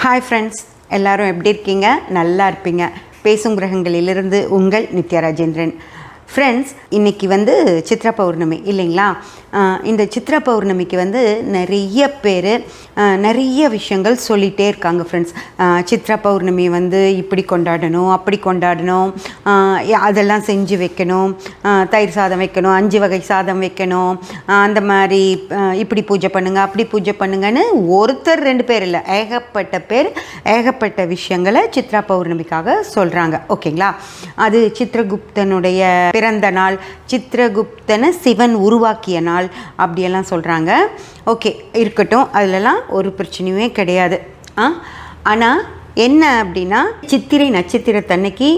Hi friends, எல்லோரும் எப்படி இருக்கீங்க? நல்லா இருப்பீங்க. பேசும் கிரகங்களிலிருந்து உங்கள் நித்யா ராஜேந்திரன். ஃப்ரெண்ட்ஸ், இன்றைக்கி சித்ரா பௌர்ணமி இல்லைங்களா? இந்த சித்ரா பௌர்ணமிக்கு நிறைய பேர் நிறைய விஷயங்கள் சொல்லிகிட்டே இருக்காங்க ஃப்ரெண்ட்ஸ். சித்ரா பௌர்ணமி இப்படி கொண்டாடணும், அப்படி கொண்டாடணும், அதெல்லாம் செஞ்சு வைக்கணும், தயிர் சாதம் வைக்கணும், 5 வகை சாதம் வைக்கணும், அந்த மாதிரி இப்படி பூஜை பண்ணுங்கள், அப்படி பூஜை பண்ணுங்கன்னு ஒருத்தர் 2 பேர் இல்லை, ஏகப்பட்ட பேர் ஏகப்பட்ட விஷயங்களை சித்ரா பௌர்ணமிக்காக சொல்கிறாங்க. ஓகேங்களா? அது சித்ரகுப்தனுடைய பிறந்த நாள், சித்ரகுப்தனை சிவன் உருவாக்கிய நாள் அப்படியெல்லாம் சொல்கிறாங்க. ஓகே, இருக்கட்டும், அதிலலாம் ஒரு பிரச்சனையுமே கிடையாது. ஆனால் என்ன அப்படின்னா, சித்திரை நட்சத்திரத்தன்னைக்கு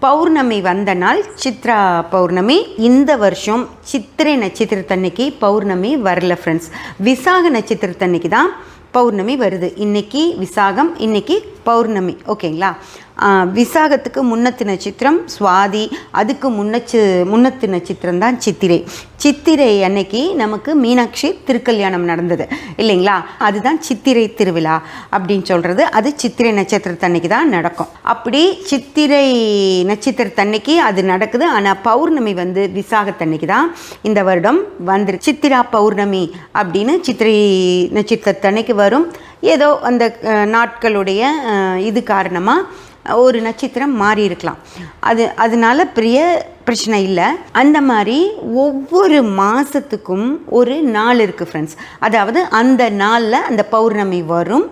பௌர்ணமி வந்த நாள் சித்ரா பௌர்ணமி. இந்த வருஷம் சித்திரை நட்சத்திரத்தன்னைக்கு பௌர்ணமி வரல ஃப்ரெண்ட்ஸ். விசாக நட்சத்திரத்தன்னைக்கு தான் பௌர்ணமி வருது. இன்றைக்கி விசாகம், இன்றைக்கி பௌர்ணமி. ஓகேங்களா? விசாகத்துக்கு முன்னத்து நட்சத்திரம் சுவாதி, அதுக்கு முன்னத்து நட்சத்திரம் தான் சித்திரை. சித்திரை அன்னைக்கு நமக்கு மீனாட்சி திருக்கல்யாணம் நடந்தது இல்லைங்களா? அதுதான் சித்திரை திருவிழா அப்படின்னு சொல்கிறது. அது சித்திரை நட்சத்திரத்தன்னைக்கு தான் நடக்கும். அப்படி சித்திரை நட்சத்திரத்தன்னைக்கு அது நடக்குது. ஆனால் பௌர்ணமி விசாகத்தன்னைக்கு தான் இந்த வருடம் வந்துரு. சித்திரா பௌர்ணமி அப்படின்னு சித்திரை நட்சத்திரத்தன்னைக்கு வரும். ஏதோ அந்த நாட்களுடைய இது காரணமாக ஒரு நட்சத்திரம் மாறி இருக்கலாம். அதனால பெரிய பிரச்சனை இல்லை. அந்த மாதிரி ஒவ்வொரு மாதத்துக்கும் ஒரு நாள் இருக்குது ஃப்ரெண்ட்ஸ். அதாவது அந்த நாளில் அந்த பௌர்ணமி வரும்.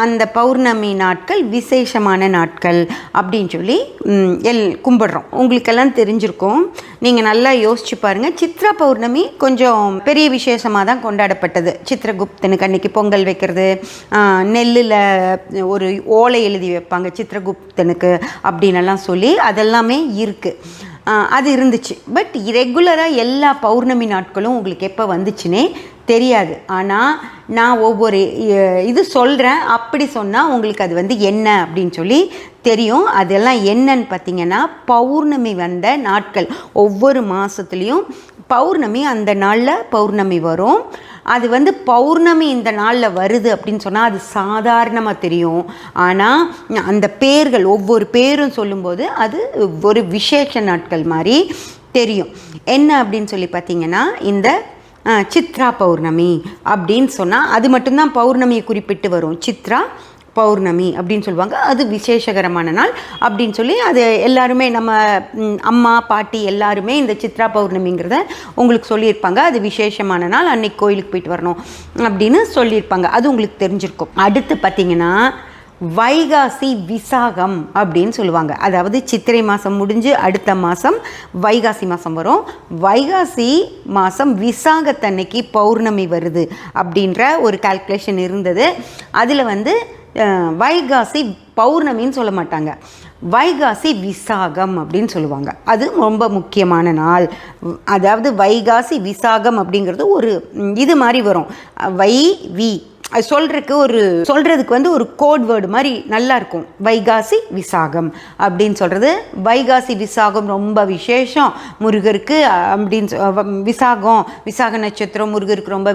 அந்த பௌர்ணமி நாட்கள் விசேஷமான நாட்கள் அப்படின்னு சொல்லி கும்பிடுறோம். உங்களுக்கெல்லாம் தெரிஞ்சிருக்கும். நீங்கள் நல்லா யோசிச்சு பாருங்கள். சித்ரா பௌர்ணமி கொஞ்சம் பெரிய விசேஷமாக தான் கொண்டாடப்பட்டது. சித்ரகுப்தனுக்கு அன்றைக்கி பொங்கல் வைக்கிறது, நெல்லில் ஒரு ஓலை எழுதி வைப்பாங்க சித்ரகுப்தனுக்கு அப்படின்னெல்லாம் சொல்லி அதெல்லாமே இருக்குது. அது இருந்துச்சு. பட் ரெகுலராக எல்லா பௌர்ணமி நாட்களும் உங்களுக்கு எப்போ வந்துச்சுன்னே தெரியாது. ஆனால் நான் ஒவ்வொரு இது சொல்கிறேன். அப்படி சொன்னால் உங்களுக்கு அது என்ன அப்படின்னு சொல்லி தெரியும். அதெல்லாம் என்னன்னு பார்த்தீங்கன்னா, பௌர்ணமி வந்த நாட்கள். ஒவ்வொரு மாதத்துலேயும் பௌர்ணமி அந்த நாளில் பௌர்ணமி வரும். அது பௌர்ணமி இந்த நாளில் வருது அப்படின்னு சொன்னால் அது சாதாரணமாக தெரியும். ஆனால் அந்த பேர்கள் ஒவ்வொரு பேரும் சொல்லும்போது அது ஒரு விசேஷ நாட்கள் மாதிரி தெரியும். என்ன அப்படின்னு சொல்லி பார்த்தீங்கன்னா, இந்த சித்ரா பௌர்ணமி அப்படின்னு சொன்னால் அது மட்டும்தான் பௌர்ணமியை குறிப்பிட்டு வரும். சித்ரா பௌர்ணமி அப்படின்னு சொல்லுவாங்க. அது விசேஷகரமான நாள் அப்படின்னு சொல்லி அது எல்லாருமே நம்ம அம்மா பாட்டி எல்லாருமே இந்த சித்ரா பௌர்ணமிங்கிறத உங்களுக்கு சொல்லியிருப்பாங்க. அது விசேஷமான நாள், அன்னைக்கு கோயிலுக்கு போயிட்டு வரணும் அப்படின்னு சொல்லியிருப்பாங்க. அது உங்களுக்கு தெரிஞ்சிருக்கும். அடுத்து பார்த்திங்கன்னா, வைகாசி விசாகம் அப்படின்னு சொல்லுவாங்க. அதாவது சித்திரை மாதம் முடிஞ்சு அடுத்த மாதம் வைகாசி மாதம் வரும். வைகாசி மாதம் விசாகத்தன்னைக்கு பௌர்ணமி வருது அப்படின்ற ஒரு கால்குலேஷன் இருந்தது. அதில் வைகாசி பௌர்ணமின்னு சொல்ல மாட்டாங்க, வைகாசி விசாகம் அப்படின்னு சொல்லுவாங்க. அது ரொம்ப முக்கியமான நாள். அதாவது வைகாசி விசாகம் அப்படிங்கிறது ஒரு இது மாதிரி வரும். அது சொல்கிறதுக்கு ஒரு கோட் வேர்டு மாதிரி நல்லா இருக்கும். வைகாசி விசாகம் அப்படின்னு சொல்கிறது. வைகாசி விசாகம் ரொம்ப விசேஷம் முருகருக்கு அப்படின்னு விசாக நட்சத்திரம் முருகருக்கு ரொம்ப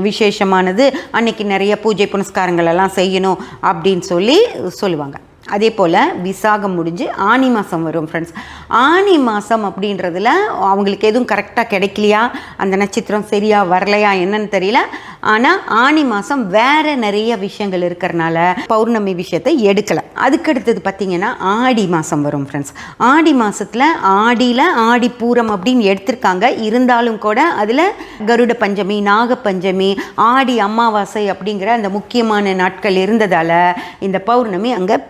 விசேஷமானது. அன்னைக்கு நிறைய பூஜை புனஸ்காரங்கள் எல்லாம் செய்யணும் அப்படின்னு சொல்லுவாங்க. அதே போல் விசாகம் முடிஞ்சு ஆனி மாதம் வரும் ஃப்ரெண்ட்ஸ். ஆனி மாதம் அப்படின்றதுல அவங்களுக்கு எதுவும் கரெக்டாக கிடைக்கலையா, அந்த நட்சத்திரம் சரியாக வரலையா என்னன்னு தெரியல. ஆனால் ஆனி மாதம் வேறு நிறைய விஷயங்கள் இருக்கிறனால பௌர்ணமி விஷயத்தை எடுக்கலை. அதுக்கடுத்தது பார்த்திங்கன்னா ஆடி மாதம் வரும் ஃப்ரெண்ட்ஸ். ஆடி மாதத்தில் ஆடி பூரம் அப்படின்னு எடுத்திருக்காங்க. இருந்தாலும் கூட அதில் கருட பஞ்சமி, நாக பஞ்சமி, ஆடி அமாவாசை அப்படிங்கிற அந்த முக்கியமான நாட்கள் இருந்ததால் இந்த பௌர்ணமி அங்கே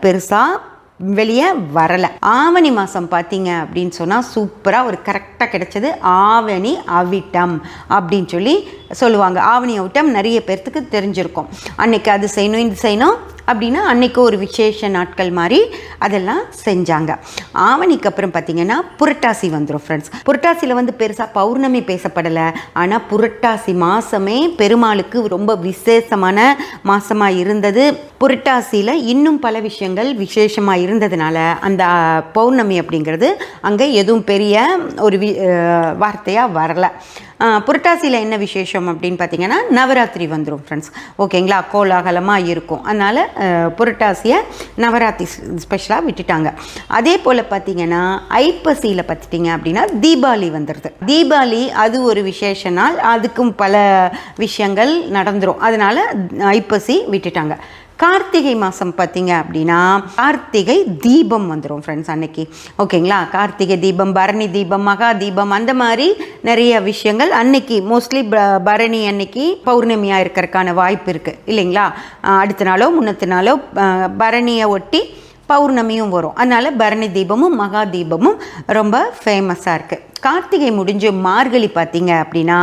வெளியே வரலை. ஆவணி மாதம் பார்த்தீங்க அப்படின்னு சொன்னால் சூப்பராக ஒரு கரெக்டாக கிடைச்சது. ஆவணி அவிட்டம் அப்படின்னு சொல்லுவாங்க. ஆவணி அவிட்டம் நிறைய பேர்த்துக்கு தெரிஞ்சிருக்கும். அன்னைக்கு அது செய்யணும், இது செய்யணும் அப்படின்னா அன்றைக்கி ஒரு விசேஷ நாட்கள் மாதிரி அதெல்லாம் செஞ்சாங்க. ஆவணிக்கு அப்புறம் பார்த்திங்கன்னா புரட்டாசி வந்துடும் ஃப்ரெண்ட்ஸ். புரட்டாசியில் பெருசாக பௌர்ணமி பேசப்படலை. ஆனால் புரட்டாசி மாதமே பெருமாளுக்கு ரொம்ப விசேஷமான மாதமாக இருந்தது. புரட்டாசியில் இன்னும் பல விஷயங்கள் விசேஷமாக இருந்ததுனால அந்த பௌர்ணமி அப்படிங்கிறது அங்கே எதுவும் பெரிய ஒரு வார்த்தையாக வரலை. புரட்டாசியில் என்ன விசேஷம் அப்படின்னு பார்த்தீங்கன்னா நவராத்திரி வந்துடும் ஃப்ரெண்ட்ஸ். ஓகேங்களா, கோலாகலமாக இருக்கும். அதனால் புரட்டாசியை நவராத்திரி ஸ்பெஷலாக விட்டுட்டாங்க. அதே போல் பார்த்தீங்கன்னா ஐப்பசியில் பார்த்துட்டிங்க அப்படின்னா தீபாவளி வந்துடுது. தீபாவளி அது ஒரு விசேஷ நாள், அதுக்கும் பல விஷயங்கள் நடந்துடும். அதனால் ஐப்பசி விட்டுட்டாங்க. கார்த்திகை மாதம் பார்த்தீங்க அப்படின்னா கார்த்திகை தீபம் வந்துடும் ஃப்ரெண்ட்ஸ் அன்னைக்கு. ஓகேங்களா, கார்த்திகை தீபம், பரணி தீபம், மகா தீபம், அந்த மாதிரி நிறைய விஷயங்கள் அன்னைக்கு மோஸ்ட்லி பரணி அன்னைக்கு பௌர்ணமியாக இருக்கிறதுக்கான வாய்ப்பு இருக்குது இல்லைங்களா. அடுத்த நாளோ முன்னத்து நாளோ பரணியை ஒட்டி பௌர்ணமியும் வரும். அதனால் பரணி தீபமும் மகா தீபமும் ரொம்ப ஃபேமஸாக இருக்குது. கார்த்திகை முடிஞ்சு மார்கழி பார்த்தீங்க அப்படின்னா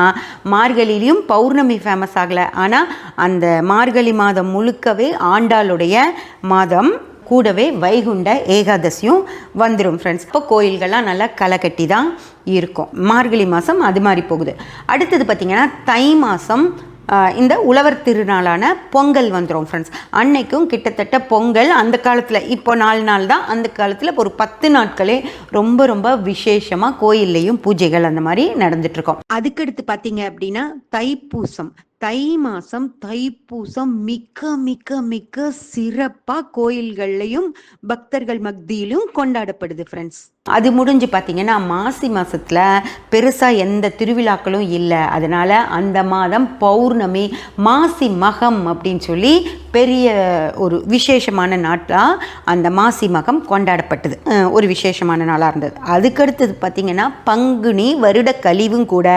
மார்கழிலையும் பௌர்ணமி ஃபேமஸ் ஆகலை. ஆனால் அந்த மார்கழி மாதம் முழுக்கவே ஆண்டாளுடைய மாதம், கூடவே வைகுண்ட ஏகாதசியும் வந்துடும் ஃப்ரெண்ட்ஸ். இப்போ கோயில்கள்லாம் நல்லா களை கட்டி தான் இருக்கும். மார்கழி மாதம் அது மாதிரி போகுது. அடுத்தது பார்த்திங்கன்னா தை மாதம் இந்த உழவர் திருநாளான பொங்கல் வந்துடும் ஃப்ரெண்ட்ஸ். அன்னைக்கும் கிட்டத்தட்ட பொங்கல் அந்த காலத்தில், இப்போ 4 நாள் தான், அந்த காலத்தில் ஒரு 10 நாட்களே ரொம்ப ரொம்ப விசேஷமாக கோயில்லையும் பூஜைகள் அந்த மாதிரி நடந்துட்டுருக்கோம். அதுக்கடுத்து பார்த்தீங்க அப்படின்னா தைப்பூசம். தை மாதம் தைப்பூசம் மிக மிக மிக சிறப்பாக கோயில்கள்லையும் பக்தர்கள் மத்தியிலும் கொண்டாடப்படுது ஃப்ரெண்ட்ஸ். அது முடிஞ்சு பார்த்தீங்கன்னா மாசி மாதத்தில் பெருசாக எந்த திருவிழாக்களும் இல்லை. அதனால் அந்த மாதம் பௌர்ணமி, மாசி மகம் அப்படின்னு சொல்லி பெரிய ஒரு விசேஷமான நாட்டாக அந்த மாசி மகம் கொண்டாடப்பட்டது. ஒரு விசேஷமான நாளாக இருந்தது. அதுக்கடுத்தது பார்த்திங்கன்னா பங்குனி வருட கழிவும் கூட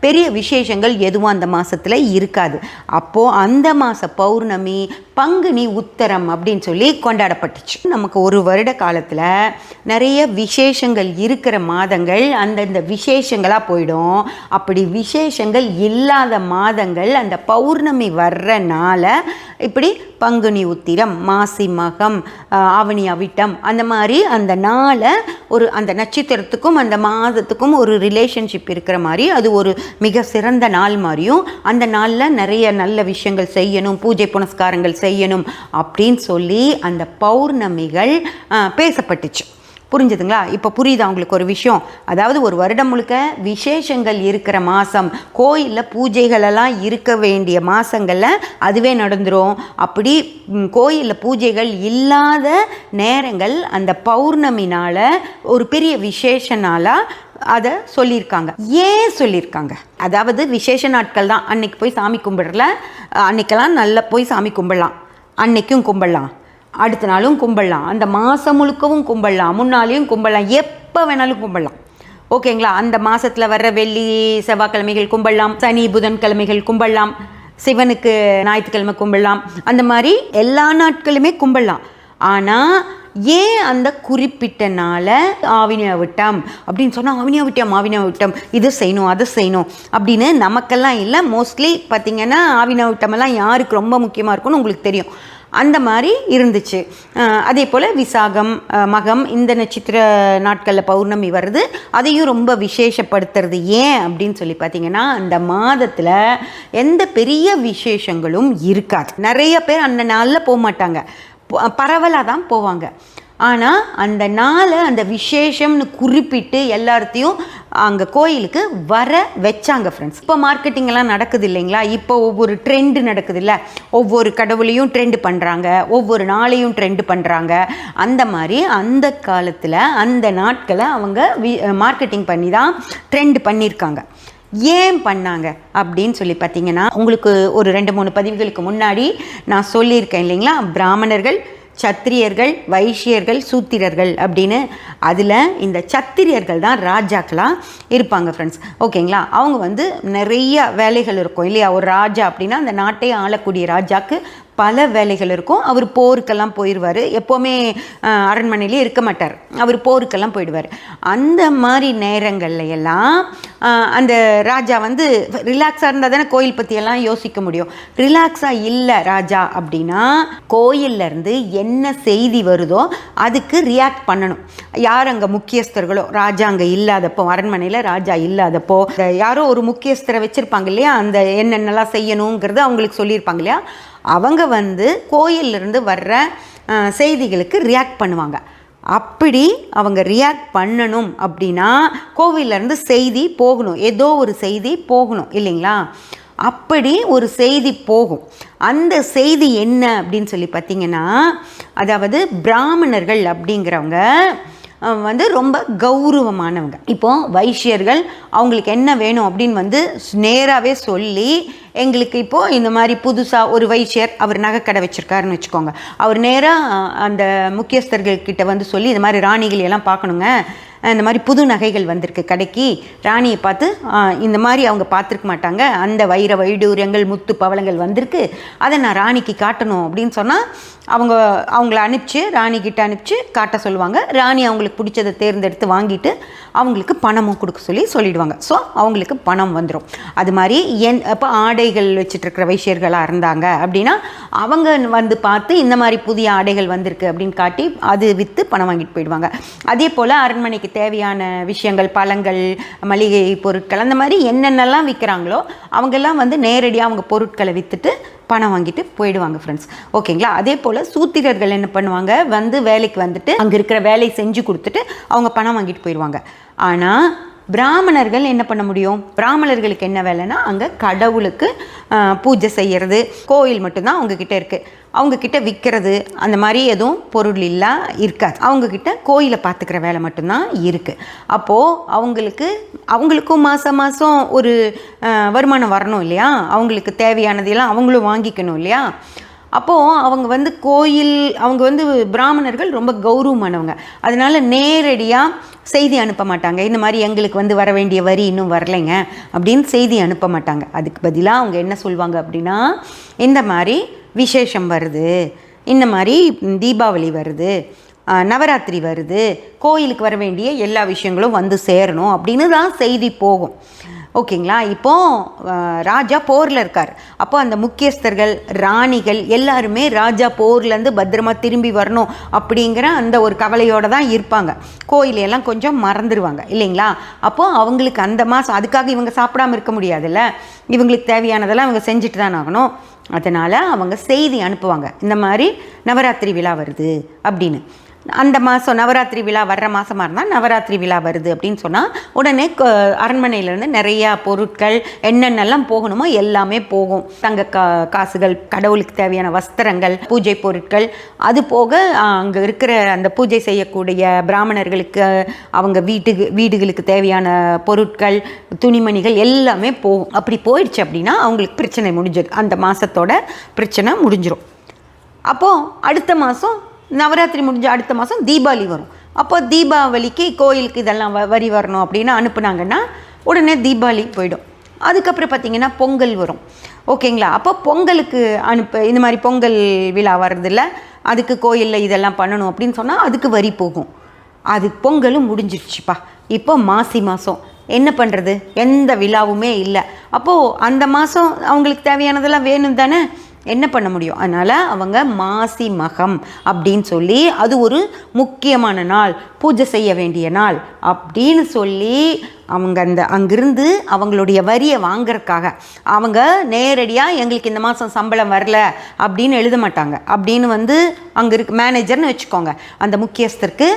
பெரிய விசேஷங்கள் எதுவும் அந்த மாதத்தில் இருக்காது. அப்போது அந்த மாத பௌர்ணமி பங்குனி உத்தரம் அப்படின்னு சொல்லி கொண்டாடப்பட்டுச்சு. நமக்கு ஒரு வருட காலத்தில் நிறைய விசேஷங்கள் இருக்கிற மாதங்கள் அந்தந்த விசேஷங்களாக போயிடும். அப்படி விசேஷங்கள் இல்லாத மாதங்கள் அந்த பௌர்ணமி வர்றனால இப்படி பங்குனி உத்திரம், மாசி மகம், ஆவணி அவிட்டம், அந்த மாதிரி அந்த நாளை ஒரு அந்த நட்சத்திரத்துக்கும் அந்த மாதத்துக்கும் ஒரு ரிலேஷன்ஷிப் இருக்கிற மாதிரி அது ஒரு மிக சிறந்த நாள் மாதிரியும், அந்த நாளில் நிறைய நல்ல விஷயங்கள் செய்யணும், பூஜை புனஸ்காரங்கள் செய்யணும் அப்படின்னு சொல்லி அந்த பௌர்ணமிகள் பேசப்பட்டுச்சு. புரிஞ்சுதுங்களா? இப்போ புரியுதா உங்களுக்கு ஒரு விஷயம்? அதாவது ஒரு வருடம் முழுக்க விசேஷங்கள் இருக்கிற மாதம், கோயிலில் பூஜைகளெல்லாம் இருக்க வேண்டிய மாதங்களில் அதுவே நடந்துடும். அப்படி கோயிலில் பூஜைகள் இல்லாத நேரங்கள் அந்த பௌர்ணமினால் ஒரு பெரிய விசேஷ நாளாக அதை சொல்லியிருக்காங்க. ஏன் சொல்லியிருக்காங்க? அதாவது விசேஷ நாட்கள் தான், அன்னைக்கு போய் சாமி கும்பிடல, அன்னைக்கெல்லாம் நல்லா போய் சாமி கும்பிடலாம், அன்னைக்கும் கும்பிடலாம், அடுத்த நாளும் கும்பிடலாம், அந்த மாதம் முழுக்கவும் கும்பிடலாம், முன்னாலேயும் கும்பிடலாம், எப்போ வேணாலும் கும்பிடலாம். ஓகேங்களா? அந்த மாதத்தில் வர்ற வெள்ளி செவ்வாய்க்கிழமைகள் கும்பிடலாம், சனி புதன்கிழமைகள் கும்பிடலாம், சிவனுக்கு ஞாயிற்றுக்கிழமை கும்பிடலாம், அந்த மாதிரி எல்லா நாட்களுமே கும்பிடலாம். ஆனால் ஏன் அந்த குறிப்பிட்ட நாளை ஆவினியா விட்டம் அப்படின்னு சொன்னால் ஆவினியா விட்டம் இது செய்யணும் அது செய்யணும் அப்படின்னு நமக்கெல்லாம் இல்லை. மோஸ்ட்லி பார்த்திங்கன்னா ஆவினியா விட்டமெல்லாம் யாருக்கு ரொம்ப முக்கியமாக இருக்கும்னு உங்களுக்கு தெரியும். அந்த மாதிரி இருந்துச்சு. அதே போல் விசாகம், மகம், இந்த நட்சத்திர நாட்களில் பௌர்ணமி வருது, அதையும் ரொம்ப விசேஷப்படுத்துறது. ஏன் அப்படின்னு சொல்லி பார்த்தீங்கன்னா அந்த மாதத்தில் எந்த பெரிய விசேஷங்களும் இருக்காது. நிறைய பேர் அந்த நாளில் போக மாட்டாங்க, பரவலாக தான் போவாங்க. ஆனால் அந்த நாளை அந்த விசேஷம்னு குறிப்பிட்டு எல்லாத்தையும் அங்கே கோயிலுக்கு வர வச்சாங்க ஃப்ரெண்ட்ஸ். இப்போ மார்க்கெட்டிங்கெல்லாம் நடக்குது இல்லைங்களா? இப்போ ஒவ்வொரு ட்ரெண்டு நடக்குது இல்லை, ஒவ்வொரு கடவுளையும் ட்ரெண்டு பண்ணுறாங்க, ஒவ்வொரு நாளையும் ட்ரெண்டு பண்ணுறாங்க. அந்த மாதிரி அந்த காலத்தில் அந்த நாட்களை அவங்க மார்க்கெட்டிங் பண்ணி தான் ட்ரெண்டு பண்ணியிருக்காங்க. ஏன் பண்ணாங்க அப்படின்னு சொல்லி பார்த்தீங்கன்னா, உங்களுக்கு ஒரு 2-3 பதிவுகளுக்கு முன்னாடி நான் சொல்லியிருக்கேன் இல்லைங்களா, பிராமணர்கள், சத்திரியர்கள், வைஷ்யர்கள், சூத்திரர்கள் அப்படின்னு. அதில் இந்த சத்திரியர்கள் தான் ராஜாக்களாக இருப்பாங்க ஃப்ரெண்ட்ஸ். ஓகேங்களா? அவங்க நிறைய வேலைகள் இருக்கும் இல்லையா? ஒரு ராஜா அப்படின்னா அந்த நாட்டை ஆளக்கூடிய ராஜாக்கு பல வேலைகள் இருக்கும். அவர் போருக்கெல்லாம் போயிடுவார், எப்போவுமே அரண்மனையிலே இருக்க மாட்டார், அவர் போருக்கெல்லாம் போயிடுவார். அந்த மாதிரி நேரங்கள்ல எல்லாம் அந்த ராஜா ரிலாக்ஸாக இருந்தால் தானே கோயில் பற்றியெல்லாம் யோசிக்க முடியும். ரிலாக்ஸாக இல்லை ராஜா அப்படின்னா கோயிலேருந்து என்ன செய்தி வருதோ அதுக்கு ரியாக்ட் பண்ணணும். யார் அங்கே முக்கியஸ்தர்களோ, ராஜா அங்கே இல்லாதப்போ, அரண்மனையில் ராஜா இல்லாதப்போ யாரோ ஒரு முக்கியஸ்தரை வச்சுருப்பாங்க இல்லையா, அந்த என்னென்னலாம் செய்யணுங்கிறது அவங்களுக்கு சொல்லியிருப்பாங்க இல்லையா, அவங்க கோயிலிருந்து வர்ற செய்திகளுக்கு ரியாக்ட் பண்ணுவாங்க. அப்படி அவங்க ரியாக்ட் பண்ணணும் அப்படின்னா கோவிலேருந்து செய்தி போகணும், ஏதோ ஒரு செய்தி போகணும் இல்லைங்களா? அப்படி ஒரு செய்தி போகும். அந்த செய்தி என்ன அப்படின்னு சொல்லி பார்த்தீங்கன்னா, அதாவது பிராமணர்கள் அப்படிங்கிறவங்க வந்து ரொம்ப கௌரவமானவங்க. இப்போ வைஷ்யர்கள் அவங்களுக்கு என்ன வேணும் அப்படின்னு நேராகவே சொல்லி, எங்களுக்கு இப்போது இந்த மாதிரி புதுசாக ஒரு வைஷ்யர் அவர் நகைக்கடை வச்சுருக்காருன்னு வச்சுக்கோங்க, அவர் நேராக அந்த முக்கியஸ்தர்கள்கிட்ட சொல்லி இந்த மாதிரி ராணிகள் எல்லாம் பார்க்கணுங்க, இந்த மாதிரி புது நகைகள் வந்திருக்கு கடைக்கு, ராணியை பார்த்து இந்த மாதிரி அவங்க பார்த்துருக்க மாட்டாங்க, அந்த வைர வைடூரியங்கள் முத்து பவளங்கள் வந்திருக்கு, அதை நான் ராணிக்கு காட்டணும் அப்படின்னு சொன்னால் அவங்கள அனுப்பிச்சு ராணிக்கிட்ட அனுப்பிச்சு காட்ட சொல்லுவாங்க. ராணி அவங்களுக்கு பிடிச்சதை தேர்ந்தெடுத்து வாங்கிட்டு அவங்களுக்கு பணமும் கொடுக்க சொல்லிடுவாங்க. ஸோ அவங்களுக்கு பணம் வந்துடும். அது மாதிரி இப்போ ஆடைகள் வச்சுட்ருக்கிற வைஷ்யர்களாக இருந்தாங்க அப்படின்னா அவங்க பார்த்து இந்த மாதிரி புதிய ஆடைகள் வந்திருக்கு அப்படின்னு காட்டி அது விற்று பணம் வாங்கிட்டு போயிடுவாங்க. அதே போல் அரண்மனைக்கு தேவையான விஷயங்கள், பழங்கள், மளிகை பொருட்கள், அந்த மாதிரி என்னென்னலாம் விற்கிறாங்களோ அவங்கெல்லாம் நேரடியாக அவங்க பொருட்களை விற்றுட்டு பணம் வாங்கிட்டு போயிடுவாங்க ஃப்ரெண்ட்ஸ். ஓகேங்களா? அதே போல் சூத்திரர்கள் என்ன பண்ணுவாங்க, வேலைக்கு வந்துட்டு அங்கே இருக்கிற வேலையை செஞ்சு கொடுத்துட்டு அவங்க பணம் வாங்கிட்டு போயிடுவாங்க. ஆனால் பிராமணர்கள் என்ன பண்ண முடியும்? பிராமணர்களுக்கு என்ன வேலைன்னா அங்கே கடவுளுக்கு பூஜை செய்கிறது, கோயில் மட்டும்தான் அவங்கக்கிட்ட இருக்குது. அவங்கக்கிட்ட விற்கிறது அந்த மாதிரி எதுவும் பொருள் இருக்காது. அவங்கக்கிட்ட கோயிலை பார்த்துக்கிற வேலை மட்டும்தான் இருக்குது. அப்போது அவங்களுக்கும் மாதம் ஒரு வருமானம் வரணும் இல்லையா? அவங்களுக்கு தேவையானதெல்லாம் அவங்களும் வாங்கிக்கணும் இல்லையா? அப்போது அவங்க பிராமணர்கள் ரொம்ப கௌரவமானவங்க. அதனால் நேரடியாக செய்தி அனுப்ப மாட்டாங்க, இந்த மாதிரி எங்களுக்கு வர வேண்டிய வரி இன்னும் வரலைங்க அப்படின்னு செய்தி அனுப்ப மாட்டாங்க. அதுக்கு பதிலாக அவங்க என்ன சொல்லுவாங்க அப்படின்னா, இந்த மாதிரி விசேஷம் வருது, இந்த மாதிரி தீபாவளி வருது, நவராத்திரி வருது, கோயிலுக்கு வர வேண்டிய எல்லா விஷயங்களும் சேரணும் அப்படின்னு தான் செய்தி போகும். ஓகேங்களா? இப்போது ராஜா போரில் இருக்கார். அப்போ அந்த முக்கியஸ்தர்கள், ராணிகள் எல்லாருமே ராஜா போர்லேருந்து பத்திரமா திரும்பி வரணும் அப்படிங்கிற அந்த ஒரு கவலையோடு தான் இருப்பாங்க. கோயிலையெல்லாம் கொஞ்சம் மறந்துடுவாங்க இல்லைங்களா? அப்போது அவங்களுக்கு அந்த மாதம் அதுக்காக இவங்க சாப்பிடாமல் இருக்க முடியாதுல்ல, இவங்களுக்கு தேவையானதெல்லாம் இவங்க செஞ்சுட்டு தான் ஆகணும். அதனால் அவங்க செய்தி அனுப்புவாங்க, இந்த மாதிரி நவராத்திரி விழா வருது அப்படின்னு. அந்த மாதம் நவராத்திரி விழா வர்ற மாதமாக இருந்தால் நவராத்திரி விழா வருது அப்படின்னு சொன்னால் உடனே அரண்மனையிலேருந்து நிறையா பொருட்கள் என்னென்னலாம் போகணுமோ எல்லாமே போகும். தங்க காசுகள், கடவுளுக்கு தேவையான வஸ்திரங்கள், பூஜை பொருட்கள், அது போக அங்கே இருக்கிற அந்த பூஜை செய்யக்கூடிய பிராமணர்களுக்கு அவங்க வீடுகளுக்கு தேவையான பொருட்கள், துணிமணிகள் எல்லாமே போகும். அப்படி போயிடுச்சு அப்படின்னா அவங்களுக்கு பிரச்சனை முடிஞ்சிடும், அந்த மாதத்தோட பிரச்சனை முடிஞ்சிடும். அப்போது அடுத்த மாதம் நவராத்திரி முடிஞ்ச அடுத்த மாதம் தீபாவளி வரும். அப்போ தீபாவளிக்கு கோயிலுக்கு இதெல்லாம் வரி வரணும் அப்படின்னு அனுப்புனாங்கன்னா உடனே தீபாவளி போயிடும். அதுக்கப்புறம் பார்த்திங்கன்னா பொங்கல் வரும். ஓகேங்களா? அப்போ பொங்கலுக்கு இந்த மாதிரி பொங்கல் விழா வர்றதில்ல, அதுக்கு கோயிலில் இதெல்லாம் பண்ணணும் அப்படின்னு சொன்னால் அதுக்கு வரி போகும். அது பொங்கலும் முடிஞ்சிடுச்சுப்பா. இப்போ மாசி மாதம் என்ன பண்ணுறது? எந்த விழாவுமே இல்லை. அப்போது அந்த மாதம் அவங்களுக்கு தேவையானதெல்லாம் வேணும் தானே, என்ன பண்ண முடியும்? அதனால் அவங்க மாசி மகம் அப்படின்னு சொல்லி அது ஒரு முக்கியமான நாள், பூஜை செய்ய வேண்டிய நாள் அப்படின்னு சொல்லி அவங்க அங்கிருந்து அவங்களுடைய வரியை வாங்கிறதுக்காக அவங்க நேரடியாக எங்களுக்கு இந்த மாதம் சம்பளம் வரல அப்படின்னு எழுத மாட்டாங்க. அப்படின்னு அங்கே மேனேஜர்னு வச்சுக்கோங்க, அந்த முக்கியஸ்தருக்கு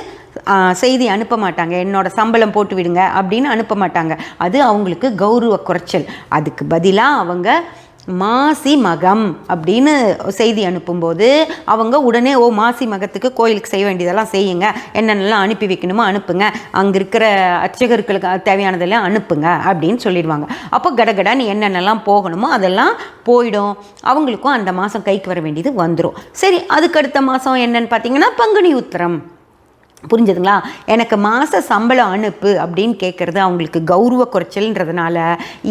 செய்தி அனுப்ப மாட்டாங்க, என்னோட சம்பளம் போட்டு விடுங்க அப்படின்னு அனுப்ப மாட்டாங்க. அது அவங்களுக்கு கௌரவ குறைச்சல். அதுக்கு பதிலாக அவங்க மாசி மகம் அப்படின்னு செய்தி அனுப்பும்போது அவங்க உடனே மாசி மகத்துக்கு கோயிலுக்கு செய்ய வேண்டியதெல்லாம் செய்யுங்க, என்னென்னலாம் அனுப்பி வைக்கணுமோ அனுப்புங்க, அங்கே இருக்கிற அர்ச்சகர்களுக்கு தேவையானதெல்லாம் அனுப்புங்க அப்படின்னு சொல்லிடுவாங்க. அப்போ கடகடான்னு என்னென்னலாம் போகணுமோ அதெல்லாம் போயிடும். அவங்களுக்கும் அந்த மாதம் கைக்கு வர வேண்டியது வந்துடும். சரி, அதுக்கடுத்த மாதம் என்னன்னு பார்த்தீங்கன்னா பங்குனி உத்திரம். புரிஞ்சதுங்களா? எனக்கு மாத சம்பளம் அனுப்பு அப்படின்னு கேட்குறது அவங்களுக்கு கௌரவ குறைச்சல்ன்றதுனால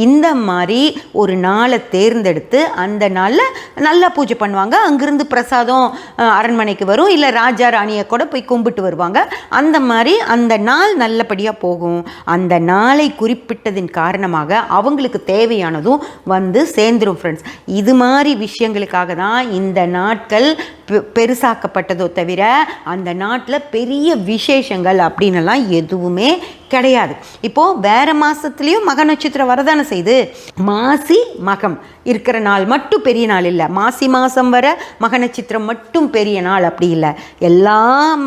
இந்த மாதிரி ஒரு நாளை தேர்ந்தெடுத்து அந்த நாளில் நல்லா பூஜை பண்ணுவாங்க. அங்கேருந்து பிரசாதம் அரண்மனைக்கு வரும், இல்லை ராஜா ராணியை கூட போய் கும்பிட்டு வருவாங்க. அந்த மாதிரி அந்த நாள் நல்லபடியாக போகும். அந்த நாளை குறிப்பிட்டதின் காரணமாக அவங்களுக்கு தேவையானதும் சேர்ந்துடும் ஃப்ரெண்ட்ஸ். இது மாதிரி விஷயங்களுக்காக தான் இந்த நாட்கள் பெருசாக்கப்பட்டதோ தவிர அந்த நாட்டில் பெரிய விசேஷங்கள் அப்படின்னுலாம் எதுவுமே கிடையாது. இப்போது வேறு மாதத்துலேயும் மக நட்சத்திரம் வரதானே செய்யுது. மாசி மகம் இருக்கிற நாள் மட்டும் பெரிய நாள் இல்லை, மாசி மாதம் வர மக நட்சத்திரம் மட்டும் பெரிய நாள் அப்படி இல்லை, எல்லா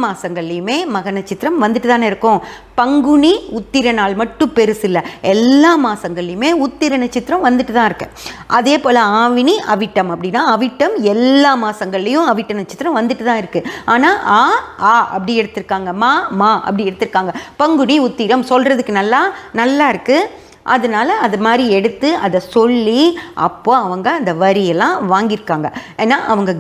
மாதங்கள்லேயுமே மக நட்சத்திரம் வந்துட்டு தானே இருக்கும். பங்குனி உத்திர நாள் மட்டும் பெருசு இல்லை, எல்லா மாதங்கள்லையுமே உத்திர நட்சத்திரம் வந்துட்டு தான் இருக்கு. அதே போல் ஆவினி அவிட்டம் அப்படின்னா அவிட்டம் எல்லா மாதங்கள்லேயும் அவிட்ட நட்சத்திரம் வந்துட்டு தான் இருக்குது. ஆனால் ஆ அப்படி எடுத்திருக்காங்க, மா அப்படி எடுத்திருக்காங்க. பங்குனி உத்திரம் சொல்கிறதுக்கு நல்லா இருக்குது. அதனால் அது மாதிரி எடுத்து அதை சொல்லி அப்போது அவங்க அந்த வரியெல்லாம் வாங்கியிருக்காங்க. ஏன்னா அவங்க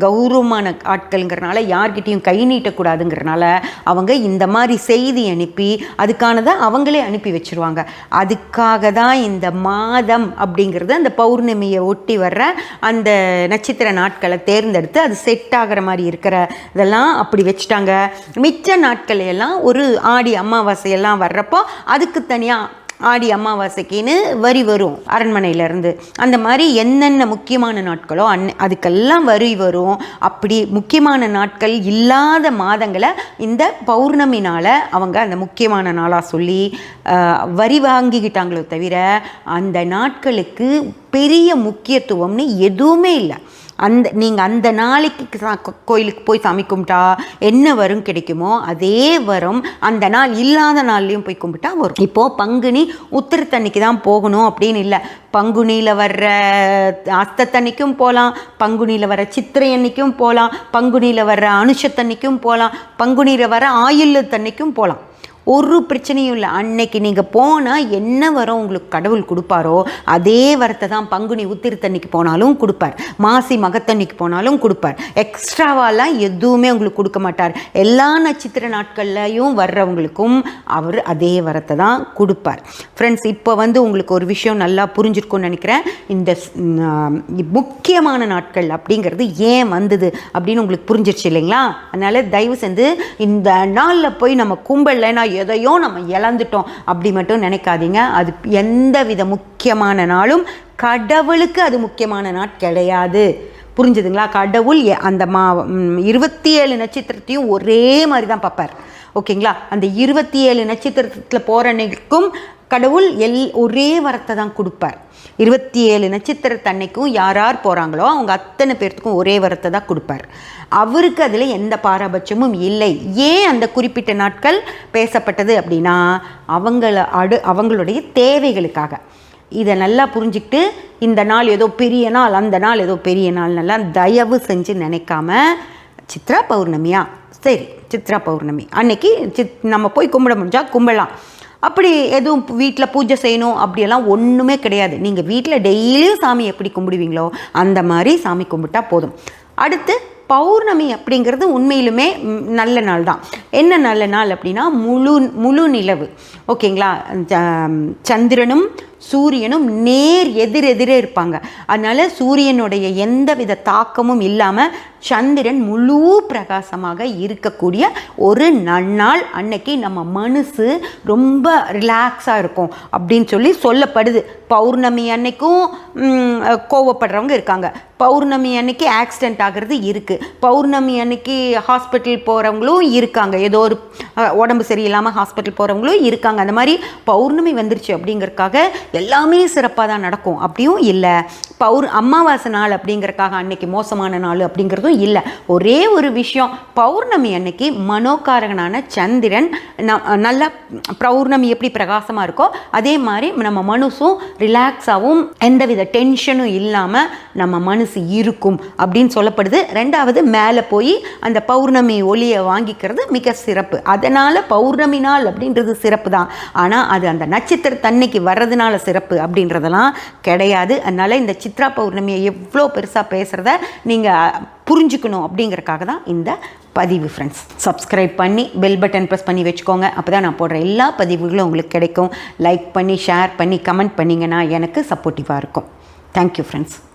கௌரவமான ஆட்கள்ங்கிறனால யார்கிட்டையும் கை நீட்டக்கூடாதுங்கிறனால அவங்க இந்த மாதிரி செய்தி அனுப்பி அதுக்கானதை அவங்களே அனுப்பி வச்சுருவாங்க. அதுக்காக தான் இந்த மாதம் அப்படிங்கிறது அந்த பௌர்ணமியை ஒட்டி வர்ற அந்த நட்சத்திர நாட்களை தேர்ந்தெடுத்து அது செட் ஆகிற மாதிரி இருக்கிற இதெல்லாம் அப்படி வச்சுட்டாங்க. மிச்ச நாட்களையெல்லாம் ஒரு ஆடி அமாவாசையெல்லாம் வர்றப்போ அதுக்கு தனியாக ஆடி அமாவாசைக்குன்னு வரி வரும் அரண்மனையிலேருந்து. அந்த மாதிரி என்னென்ன முக்கியமான நாட்களோ அதுக்கெல்லாம் வரி வரும். அப்படி முக்கியமான நாட்கள் இல்லாத மாதங்களை இந்த பௌர்ணமினால் அவங்க அந்த முக்கியமான நாளாக சொல்லி வரி வாங்கிக்கிட்டாங்களோ தவிர அந்த நாட்களுக்கு பெரிய முக்கியத்துவம்னு எதுவுமே இல்லை. நீங்கள் அந்த நாளைக்கு கோயிலுக்கு போய் சாமி கும்பிட்டா என்ன வரும் கிடைக்குமோ அதே வரும் அந்த நாள் இல்லாத நாள்லேயும் போய் கும்பிட்டா வரும். இப்போது பங்குனி உத்திரத்தன்னைக்கு தான் போகணும் அப்படின்னு இல்லை. பங்குனியில் வர்ற அஸ்தத்தன்னைக்கும் போகலாம், பங்குனியில் வர சித்திரை அன்னைக்கும் போகலாம், பங்குனியில் வர்ற அனுஷத்தன்னைக்கும் போகலாம், பங்குனியில் வர ஆயுள்ளத்தன்னைக்கும் போகலாம். ஒரு பிரச்சனையும் இல்லை. அன்னைக்கு நீங்கள் போனால் என்ன வரும் உங்களுக்கு கடவுள் கொடுப்பாரோ அதே வரத்தை தான் பங்குனி உத்திரத்தன்னைக்கு போனாலும் கொடுப்பார், மாசி மகத்தன்னைக்கு போனாலும் கொடுப்பார். எக்ஸ்ட்ராவாலாம் எதுவுமே உங்களுக்கு கொடுக்க மாட்டார். எல்லா நட்சத்திர நாட்கள்லையும் வர்றவங்களுக்கும் அவர் அதே வரத்தை தான் கொடுப்பார். ஃப்ரெண்ட்ஸ், இப்போ உங்களுக்கு ஒரு விஷயம் நல்லா புரிஞ்சிருக்கும்னு நினைக்கிறேன். இந்த முக்கியமான நாட்கள் அப்படிங்கிறது ஏன் வந்தது அப்படின்னு உங்களுக்கு புரிஞ்சிருச்சு இல்லைங்களா? அதனால் தயவு செஞ்சு இந்த நாளில் போய் நம்ம கும்பலைன்னா எதையோ நம்ம இழந்துட்டோம் அப்படி மட்டும் நினைக்காதீங்க. அது எந்த வித முக்கியமான நாளும் கடவுளுக்கு அது முக்கியமான நாள் கிடையாது. புரிஞ்சுதுங்களா? கடவுள் அந்த 27 நட்சத்திரத்தையும் ஒரே மாதிரி தான் பார்ப்பார். ஓகேங்களா? அந்த 27 நட்சத்திரத்தில் போகிறனைக்கும் கடவுள் ஒரே வரத்தை தான் கொடுப்பார். 27 நட்சத்திரத்தன்னைக்கும் யார் போகிறாங்களோ அவங்க அத்தனை பேர்த்துக்கும் ஒரே வரத்தை தான் கொடுப்பார். அவருக்கு அதில் எந்த பாரபட்சமும் இல்லை. ஏன் அந்த குறிப்பிட்ட நாட்கள் பேசப்பட்டது அப்படின்னா அவங்களுடைய தேவைகளுக்காக. இதை நல்லா புரிஞ்சுக்கிட்டு இந்த நாள் ஏதோ பெரிய நாள், அந்த நாள் ஏதோ பெரிய நாள் நல்லா தயவு செஞ்சு நினைக்காம சித்ரா பௌர்ணமியா, சரி சித்ரா பௌர்ணமி அன்னைக்கு நம்ம போய் கும்பிட முடிஞ்சால் கும்பிடலாம். அப்படி எதுவும் வீட்டில் பூஜை செய்யணும் அப்படியெல்லாம் ஒன்றுமே கிடையாது. நீங்கள் வீட்டில் டெய்லியும் சாமி எப்படி கும்பிடுவீங்களோ அந்த மாதிரி சாமி கும்பிட்டா போதும். அடுத்து பௌர்ணமி அப்படிங்கிறது உண்மையிலுமே நல்ல நாள் தான். என்ன நல்ல நாள் அப்படின்னா முழு நிலவு. ஓகேங்களா? சந்திரனும் சூரியனும் நேர் எதிரெதிரே இருப்பாங்க. அதனால் சூரியனுடைய எந்த வித தாக்கமும் இல்லாமல் சந்திரன் முழு பிரகாசமாக இருக்கக்கூடிய ஒரு நன்னாள். அன்னைக்கு நம்ம மனசு ரொம்ப ரிலாக்ஸாக இருக்கும் அப்படின்னு சொல்லப்படுது. பௌர்ணமி அன்னைக்கும் கோவப்படுறவங்க இருக்காங்க, பௌர்ணமி அன்னைக்கு ஆக்சிடெண்ட் ஆகிறது இருக்குது, பௌர்ணமி அன்னைக்கு ஹாஸ்பிட்டல் போகிறவங்களும் இருக்காங்க, ஏதோ ஒரு உடம்பு சரியில்லாமல் ஹாஸ்பிட்டல் போகிறவங்களும் இருக்காங்க. அந்த மாதிரி பௌர்ணமி வந்துருச்சு அப்படிங்கிறதுக்காக எல்லாமே சிறப்பாக தான் நடக்கும் அப்படியும் இல்லை. அமாவாசை நாள் அப்படிங்கிறதுக்காக அன்னைக்கு மோசமான நாள் அப்படிங்கிறதும் இல்லை. ஒரே ஒரு விஷயம், பௌர்ணமி அன்னைக்கு மனோகாரகனான சந்திரன் நல்லா பௌர்ணமி எப்படி பிரகாசமாக இருக்கோ அதே மாதிரி நம்ம மனசும் ரிலாக்ஸாகவும் எந்தவித டென்ஷனும் இல்லாமல் நம்ம மனசு இருக்கும் அப்படின்னு சொல்லப்படுது. ரெண்டாவது, மேலே போய் அந்த பௌர்ணமி ஒளியை வாங்கிக்கிறது மிக சிறப்பு. அதனால் பௌர்ணமி நாள் அப்படின்றது சிறப்பு தான். ஆனால் அது அந்த நட்சத்திரத்தன்னைக்கு வர்றதுனால சிறப்பு அப்படின்றதெல்லாம் கிடையாது. அதனால் இந்த சித்ரா பௌர்ணமியை எவ்வளோ பெருசாக பேசுகிறத நீங்கள் புரிஞ்சுக்கணும் அப்படிங்கிறதுக்காக தான் இந்த பதிவு. ஃப்ரெண்ட்ஸ், சப்ஸ்கிரைப் பண்ணி பெல் பட்டன் ப்ரெஸ் பண்ணி வச்சுக்கோங்க. அப்போ தான் நான் போடுற எல்லா பதிவுகளும் உங்களுக்கு கிடைக்கும். லைக் பண்ணி ஷேர் பண்ணி கமெண்ட் பண்ணிங்கன்னா எனக்கு சப்போர்ட்டிவாக இருக்கும். Thank you friends.